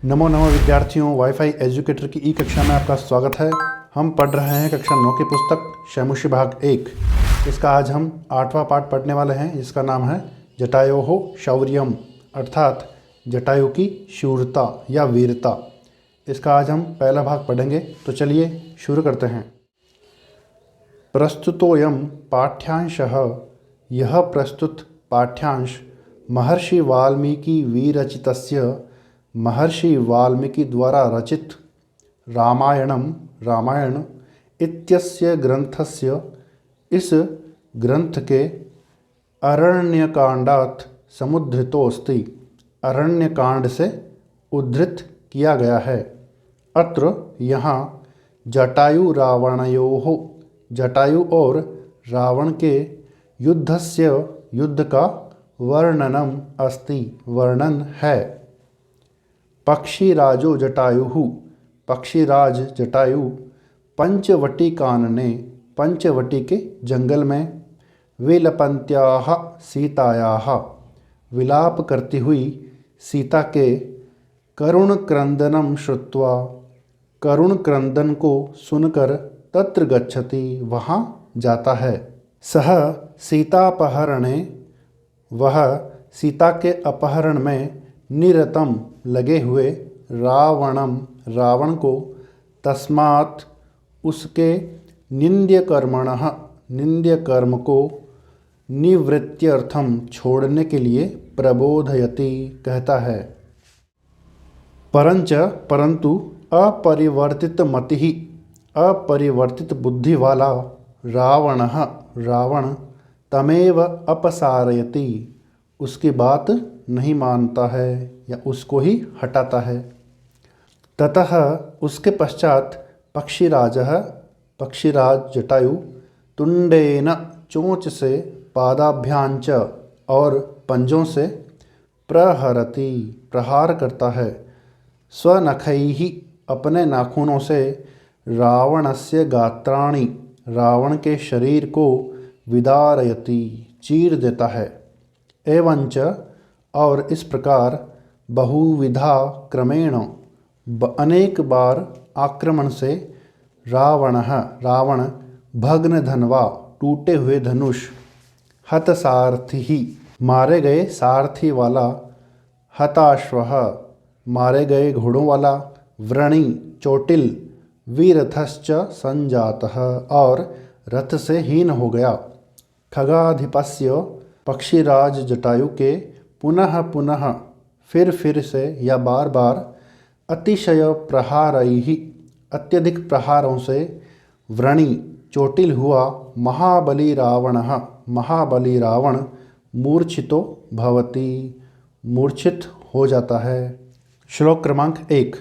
नमो नमो विद्यार्थियों, wifi educator की ई कक्षा में आपका स्वागत है। हम पढ़ रहे हैं कक्षा 9 की पुस्तक शैमुषी भाग 1। इसका आज हम 8वां पाठ पढ़ने वाले हैं, जिसका नाम है जटायोः शौर्यम, अर्थात जटायु की शूरता या वीरता। इसका आज हम पहला भाग पढ़ेंगे, तो चलिए शुरू करते हैं। प्रस्तुतोऽयं पाठ्यांशः, यह प्रस्तुत पाठ्यांश महर्षि वाल्मीकि विरचितस्य, महर्षि वाल्मीकि द्वारा रचित रामायण इत्यस्य ग्रंथस्य, इस ग्रंथ के अरण्यकांडात् समुद्धृतोऽस्ति, अरण्यकांड से उद्धृत किया गया है। अत्र यहाँ जटायु रावणयोः, जटायु और रावण के युद्धस्य, युद्ध का वर्णनम अस्ति, वर्णन है। पक्षीराजो जटायुः, पक्षीराज जटायु पंचवटी कानने, पंचवटी के जंगल में, विलपन्त्याः सीतायाः, विलाप करती हुई सीता के, करुण क्रंदनम श्रुत्वा, करुण क्रंदन को सुनकर, तत्र गच्छति, वहाँ जाता है। सह सीतापहरणे, वह सीता के अपहरण में निरतम, लगे हुए, रावणम, रावण को, तस्मात्, उसके, निंद्य कर्मणः, निंद्य कर्म को, निवृत्त्यर्थम, छोड़ने के लिए, प्रबोधयति, कहता है। परंच, परंतु, अपरिवर्तित मतिः, अपरिवर्तित बुद्धि वाला, रावणः, रावण, तमेव अपसारयति, उसकी बात नहीं मानता है या उसको ही हटाता है। ततः, उसके पश्चात, पक्षीराजः, पक्षीराज जटायु, तुंडेन, चोंच से, पादाभ्यांच, और पंजों से, प्रहरति, प्रहार करता है, स्वनखैः, अपने नाखूनों से, रावणस्य गात्राणि, रावण के शरीर को, विदारयति, चीर देता है। एवंच, और इस प्रकार, बहुविधा क्रमेण, अनेक बार, आक्रमण से, रावणः, रावण, भग्न धन्वा, टूटे हुए धनुष, हतसारथिः, मारे गए सारथी वाला, हताश्वः, मारे गए घोड़ों वाला, व्रणी, चोटिल, वीरथश्च संजातः, और रथ से हीन हो गया। खगाधिपस्य, पक्षीराज जटायु के, पुनः पुनः, फिर से या बार बार, अतिशय प्रहारैः, अत्यधिक प्रहारों से, व्रणी, चोटिल हुआ, महाबली रावणः, महाबली रावण, मूर्छितो भवति, मूर्छित हो जाता है। श्लोक क्रमांक 1।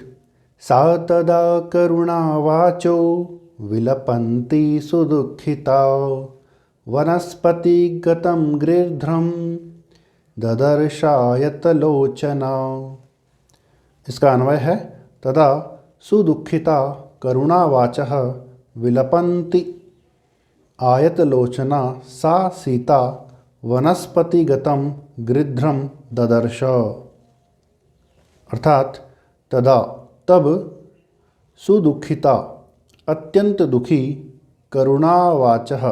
सा तदा करुणावाचो, विलपन्ति सुदुःखिता, वनस्पतिगतं गृध्रं, ददर्शायतलोचना। इसका अन्वय है, तदा सुदुःखिता करुणावाचः, विलपन्ति आयतलोचना, सा सीता, वनस्पतिगतं गृध्रं ददर्श, अर्थात तदा, तब, सुदुःखिता, अत्यंत दुखी, करुणावाचः,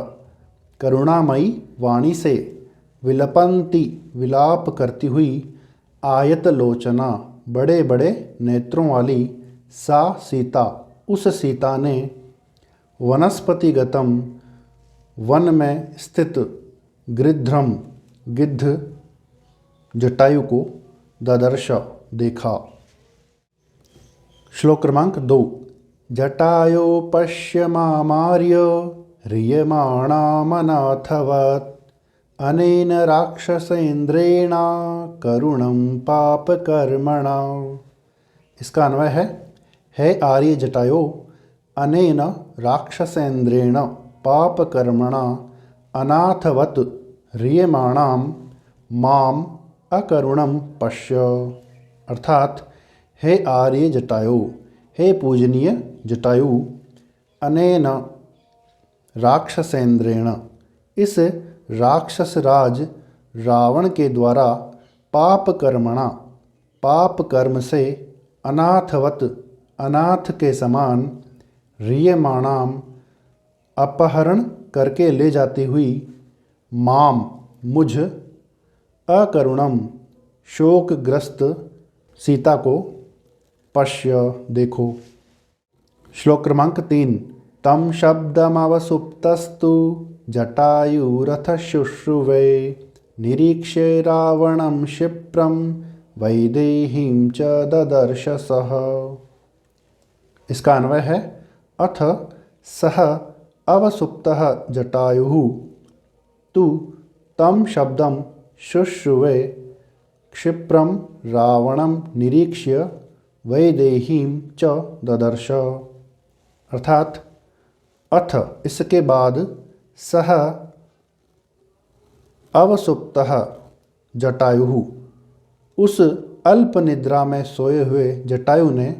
करुणामयी वाणी से, विलपन्ति, विलाप करती हुई, आयतलोचना, बड़े बड़े नेत्रों वाली, सा सीता, उस सीता ने, वनस्पतिगतम, वन में स्थित, गृध्रम, गिद्ध, जटायु को, ददर्श, देखा। श्लोक क्रमांक 2। जटायो पश्यमार्य, ह्रियमाणामनाथवत्, अनेन राक्षसेन्द्रेण, करुणं पापकर्मणा। इसका अन्वय है आर्य जटायो, अनेन राक्षसेन्द्रेण, पापकर्मणा, अनाथवत्, ह्रियमाणां, माम, अकरुणं पश्य, अर्थात, हे आर्य जटायु, हे पूजनीय जटायु, अनेन राक्षसेन्द्रेण, इस राक्षस राज रावण के द्वारा, पाप कर्मणा, पाप कर्म से, अनाथवत अनाथ के समान रियमाणाम अपहरण करके ले जाती हुई माम मुझ अकरुणम शोकग्रस्त सीता को पश्य देखो। श्लोक क्रमांक 3। तम शब्दमवसुप्तस्तु जटायुरथ शुश्रुवे निरीक्ष्य रावणं क्षिप्रं वैदेहीं च ददर्श सः। इसका अन्वय है अथ सह अवसुप्तः जटायुः तु तं शब्दं शुश्रुवे क्षिप्रं रावणं निरीक्ष्य वैदेहीं च ददर्श। अर्थात अथ इसके बाद सह अवसुप्तः जटायुः उस अल्प निद्रा में सोए हुए जटायु ने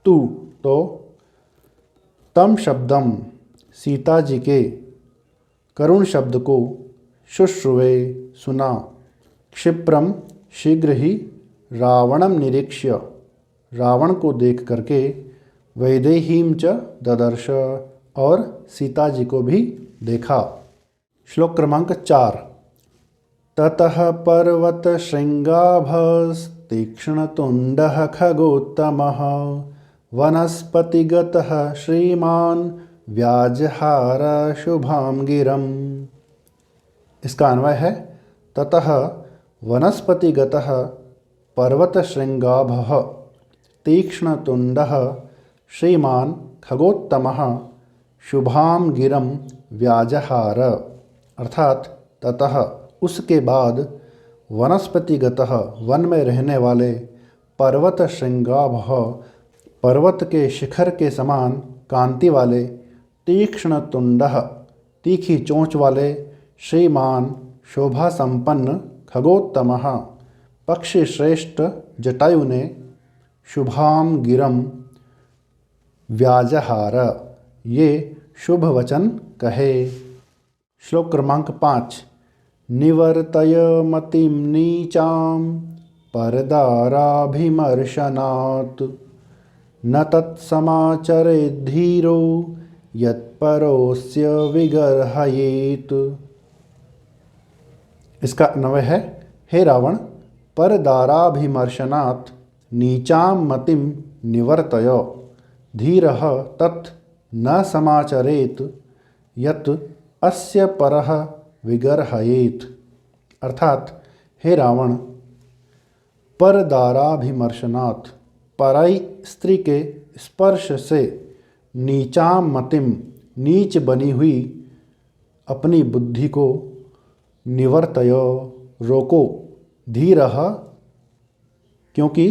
तू तो तम शब्दम सीता जी के करुण शब्द को शुश्रुवे सुना क्षिप्रम शीघ्र ही रावणम निरीक्ष्य रावण को देख करके वैदेहीं च ददर्श और सीता जी को भी देखा। श्लोक क्रमांक 4। ततः पर्वत शृंगाभस्तीक्ष्णतुंडः खगोत्तमः वनस्पतिगतः श्रीमान् व्याजहार शुभां गिरम्। इसका अन्वय है ततः वनस्पतिगतः पर्वतशृंगाभः तीक्ष्णतुंडः श्रीमान् खगोत्तमः शुभां गिरं व्याजहार। अर्थात ततः उसके बाद वनस्पतिगतः वन में रहने वाले पर्वत शृंगाभः पर्वत के शिखर के समान कांति वाले तीक्ष्ण तुंडः तीखी चोंच वाले श्रीमान शोभा संपन्न खगोत्तमः पक्षी श्रेष्ठ जटायु ने शुभाम गिरम व्याजहार ये शुभ वचन कहे। श्लोक क्रमांक 5। निवर्तय मतिं नीचां परदाराभिमर्शनात् न तत्समाचरेद्धीरो यत्परोस्य विगर्हयेत्। इसका अन्वय है हे रावण परदाराभिमर्शनात् नीचां मतिं निवर्तय धीरः तत् न समाचरेत् यत् अस्य परः विगर्हयेत्। अर्थात हे रावण परदाराभिमर्शनात् पराई स्त्री के स्पर्श से नीचां मतिम नीच बनी हुई अपनी बुद्धि को निवर्तय रोको धीरः क्योंकि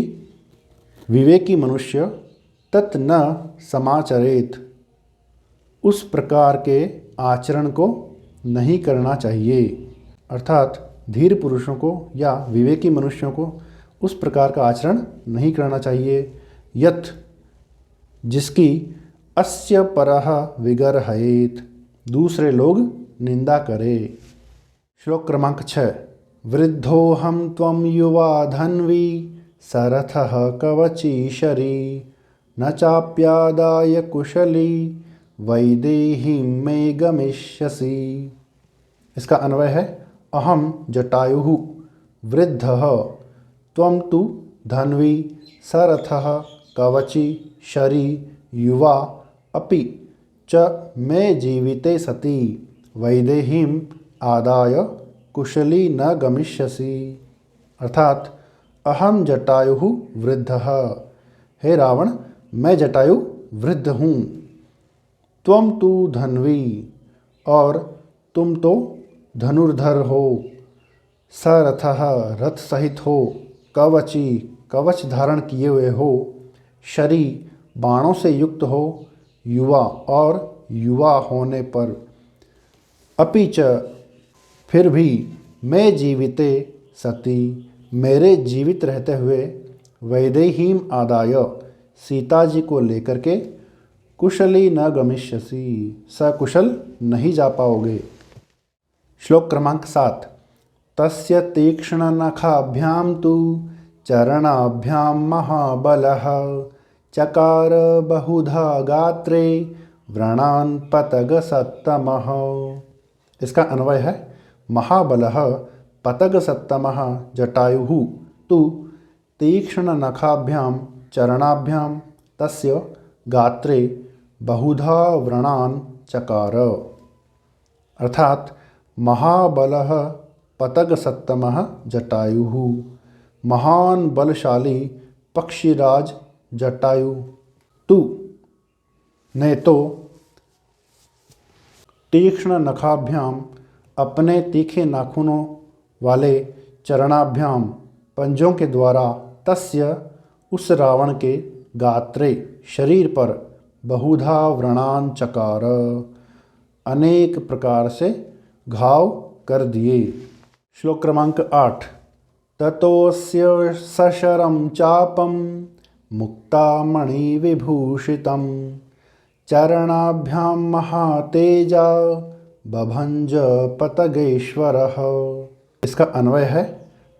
विवेकी मनुष्य तत् न समाचरेत उस प्रकार के आचरण को नहीं करना चाहिए। अर्थात धीर पुरुषों को या विवेकी मनुष्यों को उस प्रकार का आचरण नहीं करना चाहिए यत् जिसकी अस्य परः विगर्हयेत् दूसरे लोग निंदा करे। श्लोक क्रमांक 6। वृद्धोऽहं त्वं युवा धन्वी सरथः कवचीशरी न चाप्यादाय कुशली वैदेहीं मे गमिष्यसि। इसका अन्वय है अहम जटायुः वृद्धः त्वं तु धन्वी सरथः कवची शरी युवा अपि च मे जीविते सति वैदेहीं आदाय कुशली न गमिष्यसि। अर्थात अहम जटायुः वृद्धः हे रावण मैं जटायु वृद्ध हूँ त्वं तु धन्वी और तुम तो धनुर्धर हो सरथः रथ सहित हो कवची कवच धारण किए हुए हो शरी बाणों से युक्त हो युवा और युवा होने पर अपि च फिर भी मैं जीविते सती मेरे जीवित रहते हुए वैदेहीं आदाय सीता जी को लेकर के कुशली न गमिष्यसि सकुशल नहीं जा पाओगे। श्लोक क्रमांक 7। तस्य तीक्ष्णनखाभ्यां तु चरणाभ्यां महाबलः चकार बहुधा गात्रे व्रणान् पतगसत्तमः। इसका अन्वय है महाबलः पतगसत्तमः जटायुः तु तीक्ष्णनखाभ्यां चरणाभ्यां तस्य गात्रे बहुधा व्रणान् चकार। अर्थात महाबलः पतगसत्तमः जटायुः, महान बलशाली पक्षीराज जटायु तु ने तो तीक्ष्ण नखाभ्याम अपने तीखे नाखूनों वाले चरणाभ्याम पंजों के द्वारा तस्य उस रावण के गात्रे शरीर पर बहुधा व्रणान चकार अनेक प्रकार से घाव कर दिए। श्लोक क्रमांक 8। ततोऽस्य सशरं चापं मुक्तामणिविभूषितं चरणाभ्यां महातेजा बभंज पतगेश्वरः। इसका अन्वय है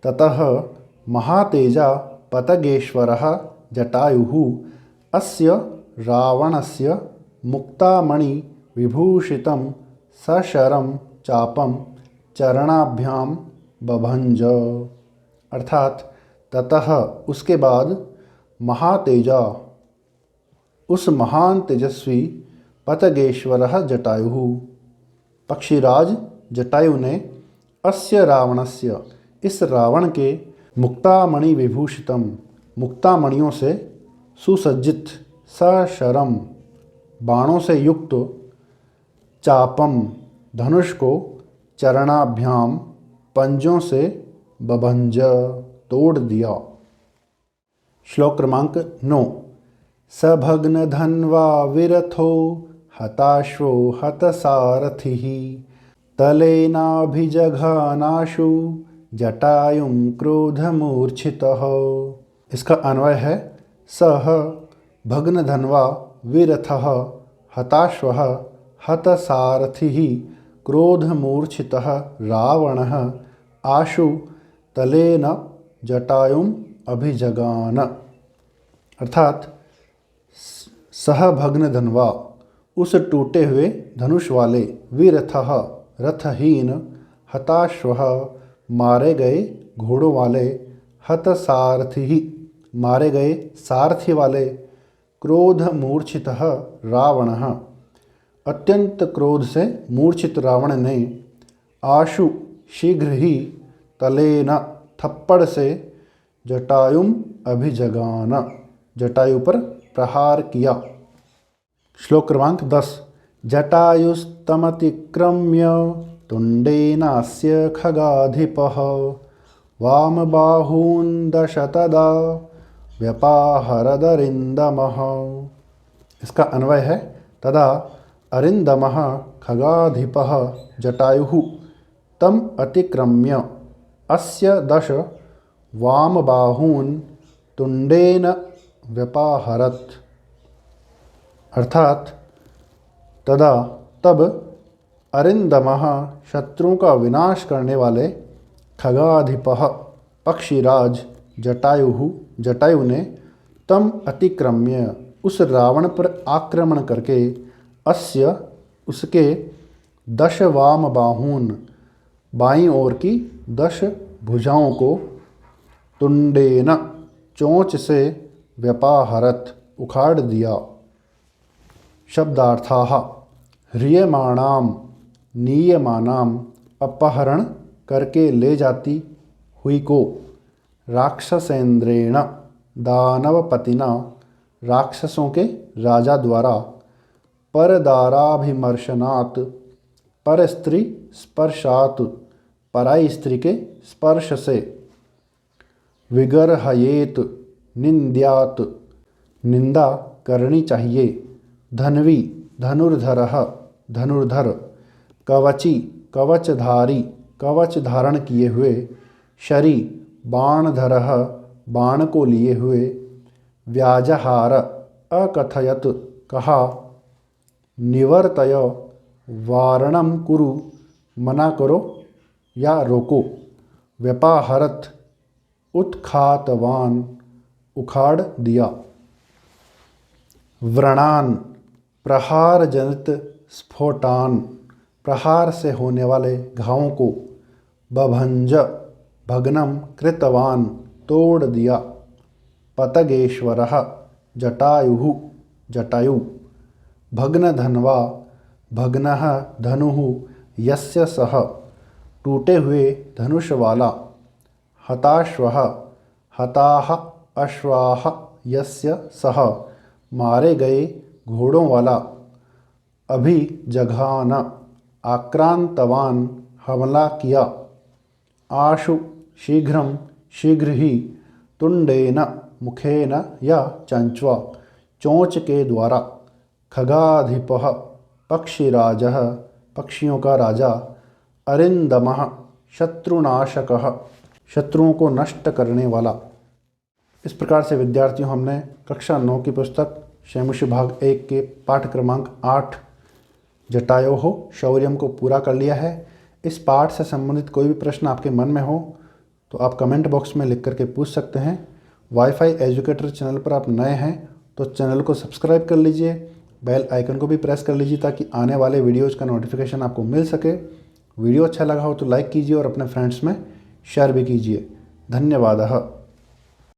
ततः महातेजा पतगेश्वरः जटायुः अस्य रावणस्य मुक्तामणि विभूषितं सशरं चापं चरणाभ्यां बभंज। अर्थात ततः उसके बाद महातेजा उस महान तेजस्वी पतगेश्वरः जटायुः पक्षीराज जटायु ने अस्य रावणस्य इस रावण के मुक्तामणि विभूषितम मुक्तामणियों से सुसज्जित सशरम बाणों से युक्त चापम धनुष को चरणाभ्याम पंजों से बभंज तोड़ दिया। श्लोक क्रमांक 9। सभग्न धन्वा विरथो हताश्वो हतसारथिः तलेनाभिजघानाशु जटायुं क्रोधमूर्छितः। इसका अन्वय है सह भग्नधन्वा विरथः हताश्वः हतसारथिः क्रोधमूर्छितः रावणः आशु तलेन जटायुं अभिजगान। अर्थात सह भग्नधन्वा उस टूटे हुए धनुष वाले विरथः रथहीन हताश्वः मारे गए घोड़ों वाले हतसारथि मारे गए सारथी वाले क्रोध मूर्छितः रावणः अत्यंत क्रोध से मूर्छित रावण ने आशु शीघ्र ही तलेन थप्पड़ से जटायुम अभिजगान जटायु पर प्रहार किया। श्लोक क्रमांक 10। जटायुस्तमतिक्रम्य तुण्डेनास्य खगाधिपः वामबाहून् दशतदा व्यपाहरदरिन्दमः। इसका अन्वय है तदा अरिन्दमः खगाधिपः जटायुः तम अतिक्रम्य अस्य दश वामबाहून् तुण्डेन व्यपाहरत। अर्थात तदा तब अरिन्दमः शत्रुओं का विनाश करने वाले खगाधिपः पक्षीराज जटायु ने तम अतिक्रम्य उस रावण पर आक्रमण करके अस्य उसके 10 वाम बाहून बाईं ओर की 10 भुजाओं को तुंडेन चोंच से व्यपाहरत उखाड़ दिया। शब्दार्थाः ह्रियमाणाम नीयमानाम अपहरण करके ले जाती हुई को राक्षसेंद्रेण दानवपतिना राक्षसों के राजा द्वारा परदाराभिमर्शनात् पर स्त्री स्पर्शात् पराई स्त्री के स्पर्श से विगर्हयेत निंद्यात निंदा करनी चाहिए। धन्वी धनुर्धरः धनुर्धर कवची कवचधारी कवच धारण किए हुए शरी बाणधरः बाण को लिए हुए व्याजहार अकथयत कहा निवर्तय वारणम कुरु मना करो या रोको व्यपाहरत उत्खातवान उखाड़ दिया। व्रणान प्रहार जनित स्फोटान प्रहार से होने वाले घावों को। बभंज भग्नम कृतवान तोड़ दिया। पतगेश्वरः जटायुः जटायु। भग्नधन्वा भग्नः धनुः यस्य सः टूटे हुए धनुष वाला। हताश्वः हताः अश्वाः यस्य सः मारे गए घोड़ों वाला। अभिजघान आक्रांतवान हमला किया। आशु शीघ्रं शीघ्र ही। तुंडेन मुखेन या चंच्वा चोंच के द्वारा। खगाधिपः पक्षिराजः पक्षियों का राजा। अरिंदमः शत्रुनाशकः शत्रुओं को नष्ट करने वाला। इस प्रकार से विद्यार्थियों हमने कक्षा 9 की पुस्तक शैमुषी भाग 1 के पाठ क्रमांक 8 जटायोः शौर्यम को पूरा कर लिया है। इस पाठ से संबंधित कोई भी प्रश्न आपके मन में हो तो आप कमेंट बॉक्स में लिख करके पूछ सकते हैं। वाईफाई एजुकेटर चैनल पर आप नए हैं तो चैनल को सब्सक्राइब कर लीजिए, बेल आइकन को भी प्रेस कर लीजिए ताकि आने वाले वीडियोज़ का नोटिफिकेशन आपको मिल सके। वीडियो अच्छा लगा हो तो लाइक कीजिए और अपने फ्रेंड्स में शेयर भी कीजिए। धन्यवाद।